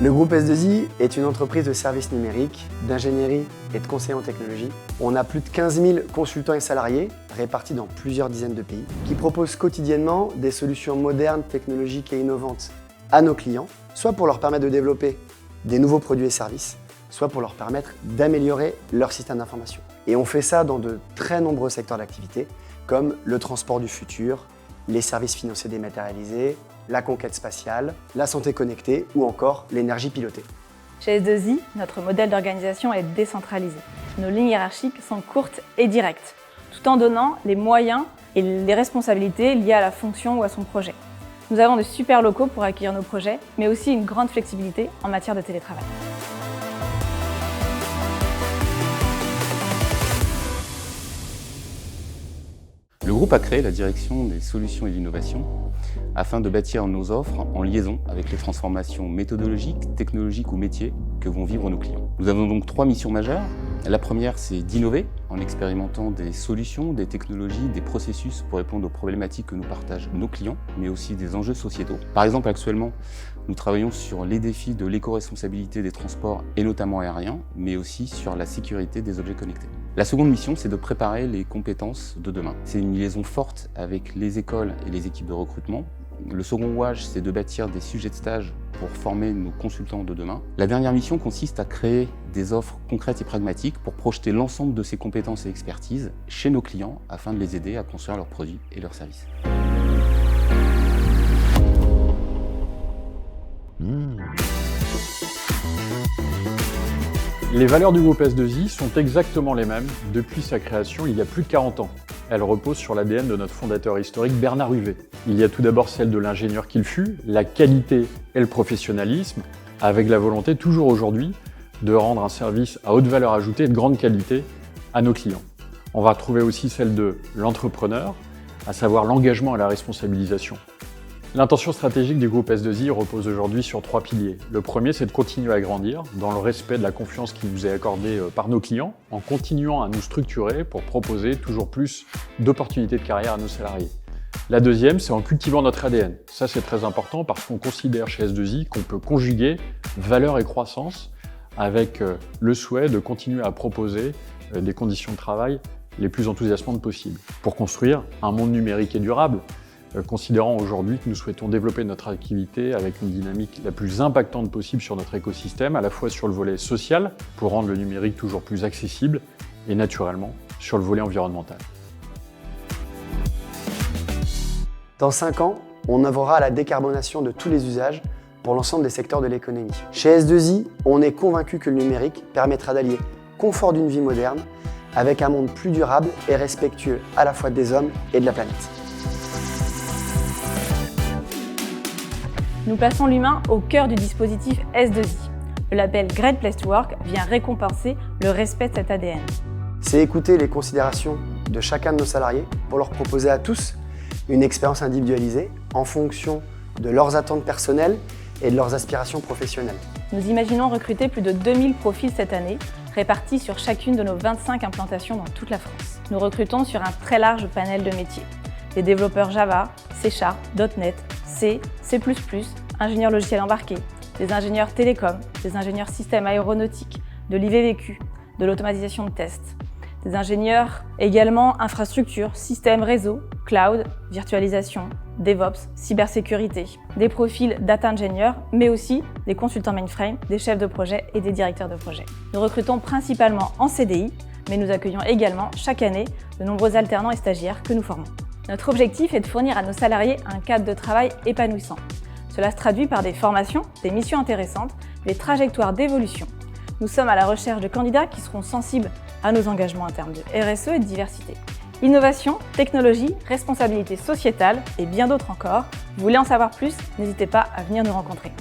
Le groupe S2I est une entreprise de services numériques, d'ingénierie et de conseil en technologie. On a plus de 15 000 consultants et salariés répartis dans plusieurs dizaines de pays qui proposent quotidiennement des solutions modernes, technologiques et innovantes à nos clients, soit pour leur permettre de développer des nouveaux produits et services, soit pour leur permettre d'améliorer leur système d'information. Et on fait ça dans de très nombreux secteurs d'activité, comme le transport du futur, les services financiers dématérialisés, la conquête spatiale, la santé connectée ou encore l'énergie pilotée. Chez S2I, notre modèle d'organisation est décentralisé. Nos lignes hiérarchiques sont courtes et directes, tout en donnant les moyens et les responsabilités liées à la fonction ou à son projet. Nous avons de super locaux pour accueillir nos projets, mais aussi une grande flexibilité en matière de télétravail. Le groupe a créé la direction des solutions et d'innovation afin de bâtir nos offres en liaison avec les transformations méthodologiques, technologiques ou métiers que vont vivre nos clients. Nous avons donc 3 missions majeures. La première, c'est d'innover en expérimentant des solutions, des technologies, des processus pour répondre aux problématiques que nous partagent nos clients, mais aussi des enjeux sociétaux. Par exemple, actuellement, nous travaillons sur les défis de l'éco-responsabilité des transports et notamment aériens, mais aussi sur la sécurité des objets connectés. La seconde mission, c'est de préparer les compétences de demain. C'est une liaison forte avec les écoles et les équipes de recrutement. Le second rouage, c'est de bâtir des sujets de stage pour former nos consultants de demain. La dernière mission consiste à créer des offres concrètes et pragmatiques pour projeter l'ensemble de ces compétences et expertises chez nos clients afin de les aider à construire leurs produits et leurs services. Les valeurs du groupe S2I sont exactement les mêmes depuis sa création il y a plus de 40 ans. Elles reposent sur l'ADN de notre fondateur historique Bernard Huvet. Il y a tout d'abord celle de l'ingénieur qu'il fut, la qualité et le professionnalisme, avec la volonté toujours aujourd'hui de rendre un service à haute valeur ajoutée et de grande qualité à nos clients. On va trouver aussi celle de l'entrepreneur, à savoir l'engagement et la responsabilisation. L'intention stratégique du groupe S2I repose aujourd'hui sur 3 piliers. Le premier, c'est de continuer à grandir dans le respect de la confiance qui nous est accordée par nos clients, en continuant à nous structurer pour proposer toujours plus d'opportunités de carrière à nos salariés. La deuxième, c'est en cultivant notre ADN. Ça, c'est très important parce qu'on considère chez S2I qu'on peut conjuguer valeur et croissance avec le souhait de continuer à proposer des conditions de travail les plus enthousiasmantes possibles. Pour construire un monde numérique et durable, considérant aujourd'hui que nous souhaitons développer notre activité avec une dynamique la plus impactante possible sur notre écosystème, à la fois sur le volet social, pour rendre le numérique toujours plus accessible, et naturellement sur le volet environnemental. Dans 5 ans, on œuvrera à la décarbonation de tous les usages pour l'ensemble des secteurs de l'économie. Chez S2I, on est convaincu que le numérique permettra d'allier confort d'une vie moderne avec un monde plus durable et respectueux à la fois des hommes et de la planète. Nous plaçons l'humain au cœur du dispositif S2I. Le label Great Place to Work vient récompenser le respect de cet ADN. C'est écouter les considérations de chacun de nos salariés pour leur proposer à tous une expérience individualisée en fonction de leurs attentes personnelles et de leurs aspirations professionnelles. Nous imaginons recruter plus de 2000 profils cette année, répartis sur chacune de nos 25 implantations dans toute la France. Nous recrutons sur un très large panel de métiers. Des développeurs Java, C#, .NET, C, C++, ingénieurs logiciels embarqués, des ingénieurs télécoms, des ingénieurs systèmes aéronautiques, de l'IVVQ, de l'automatisation de tests, des ingénieurs également infrastructures, systèmes réseau, cloud, virtualisation, DevOps, cybersécurité, des profils data engineers, mais aussi des consultants mainframe, des chefs de projet et des directeurs de projet. Nous recrutons principalement en CDI, mais nous accueillons également chaque année de nombreux alternants et stagiaires que nous formons. Notre objectif est de fournir à nos salariés un cadre de travail épanouissant. Cela se traduit par des formations, des missions intéressantes, des trajectoires d'évolution. Nous sommes à la recherche de candidats qui seront sensibles à nos engagements en termes de RSE et de diversité. Innovation, technologie, responsabilité sociétale et bien d'autres encore. Vous voulez en savoir plus? N'hésitez pas à venir nous rencontrer.